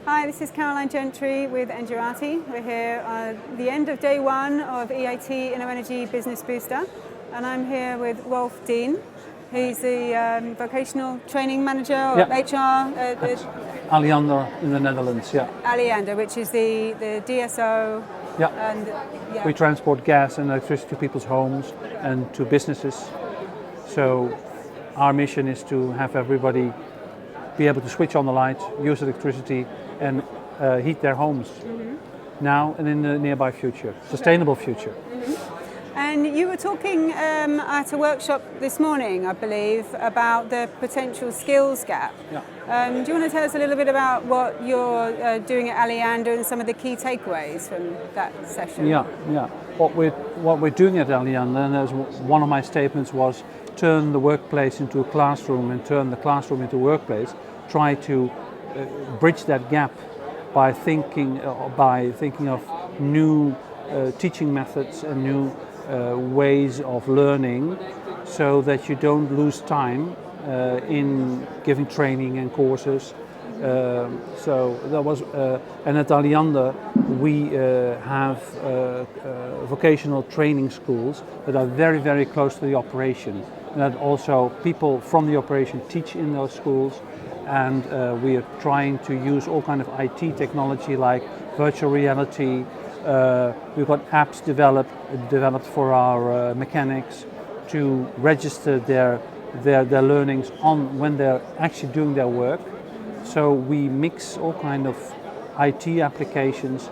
Hi, this is Caroline Gentry with Endurati. We're here at the end of day one of EIT InnoEnergy Business Booster, and I'm here with Rolf Deen. He's the Vocational Training Manager or HR at Alliander in the Netherlands, Alliander, which is the DSO. Yeah. And, We transport gas and electricity to people's homes and to businesses. So our mission is to have everybody be able to switch on the light, use electricity and heat their homes now and in the nearby future, sustainable future. And you were talking at a workshop this morning, I believe, about the potential skills gap. Yeah. Do you want to tell us a little bit about what you're doing at Alliander and some of the key takeaways from that session? Yeah. What we're doing at Alliander, and as one of my statements was, turn the workplace into a classroom and turn the classroom into a workplace. Try to bridge that gap by thinking of new teaching methods and new ways of learning, so that you don't lose time in giving training and courses. So that was, and at Alliander we have vocational training schools that are very, very close to the operation, and that also people from the operation teach in those schools. And we are trying to use all kind of IT technology like virtual reality. We've got apps developed for our mechanics to register their learnings on when they're actually doing their work. So we mix all kind of IT applications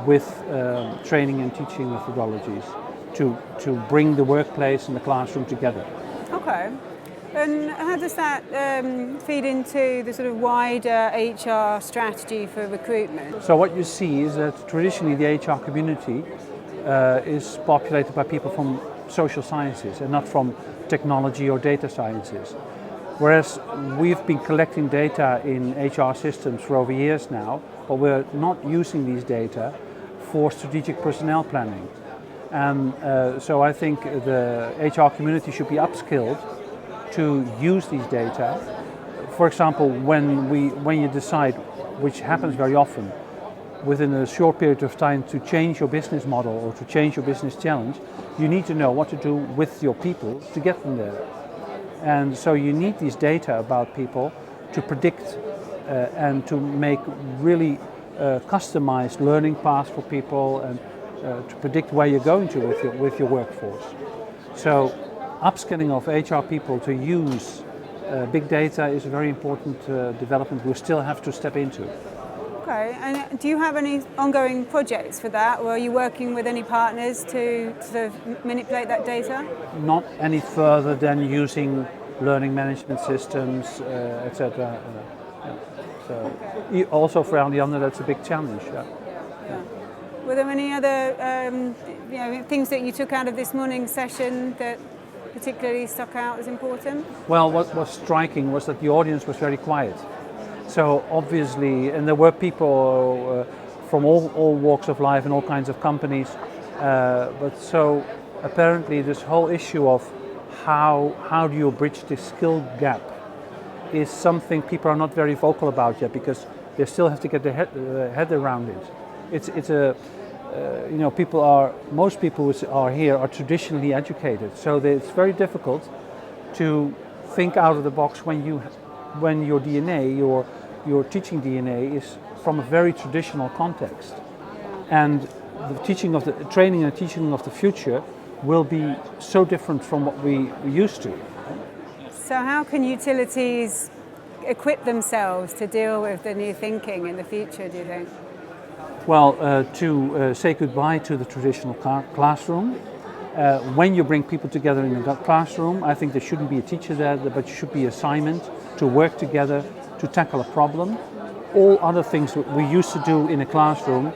with training and teaching methodologies to bring the workplace and the classroom together. Okay. And how does that feed into the sort of wider HR strategy for recruitment? So what you see is that traditionally the HR community is populated by people from social sciences and not from technology or data sciences. Whereas we've been collecting data in HR systems for over years now, but we're not using these data for strategic personnel planning. And so I think the HR community should be upskilled to use these data. For example, when you decide, which happens very often, within a short period of time to change your business model or to change your business challenge, you need to know what to do with your people to get them there. And so you need these data about people to predict and to make really customized learning paths for people and to predict where you're going to with your workforce. So upskilling of HR people to use big data is a very important development we still have to step into. Okay, and do you have any ongoing projects for that, or are you working with any partners to sort of manipulate that data? Not any further than using learning management systems, etc. So also for Alliander that's a big challenge. Yeah. Were there any other things that you took out of this morning's session that particularly stuck out as important? Well, what was striking was that the audience was very quiet. So obviously, and there were people from all walks of life and all kinds of companies, but so apparently this whole issue of how do you bridge this skill gap is something people are not very vocal about yet, because they still have to get their head around it. It's a most people who are here are traditionally educated, so it's very difficult to think out of the box when your DNA, your teaching DNA is from a very traditional context, and the training and teaching of the future will be so different from what we used to. So how can utilities equip themselves to deal with the new thinking in the future, do you think? Well, to say goodbye to the traditional classroom. When you bring people together in a classroom, I think there shouldn't be a teacher there, but there should be assignment to work together to tackle a problem. All other things that we used to do in a classroom,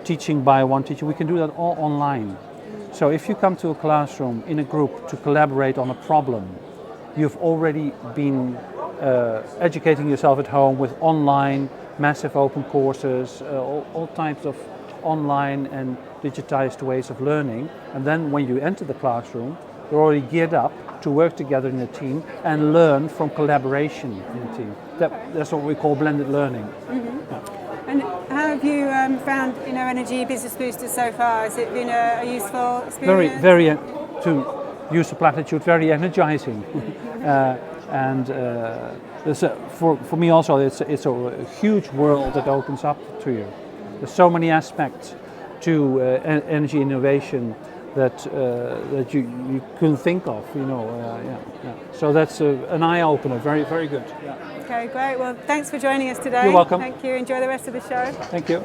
teaching by one teacher, we can do that all online. So if you come to a classroom in a group to collaborate on a problem, you've already been educating yourself at home with online, massive open courses, all types of online and digitized ways of learning. And then when you enter the classroom, you're already geared up to work together in a team and learn from collaboration in a team. That's what we call blended learning. Mm-hmm. Yeah. found InnoEnergy Business Booster so far? Has it been a useful experience? To use the platitude, very energizing. And for me also, it's a huge world that opens up to you. There's so many aspects to energy innovation that you couldn't think of, So that's an eye opener. Very, very good. Yeah. Okay, great. Well, thanks for joining us today. You're welcome. Thank you. Enjoy the rest of the show. Thank you.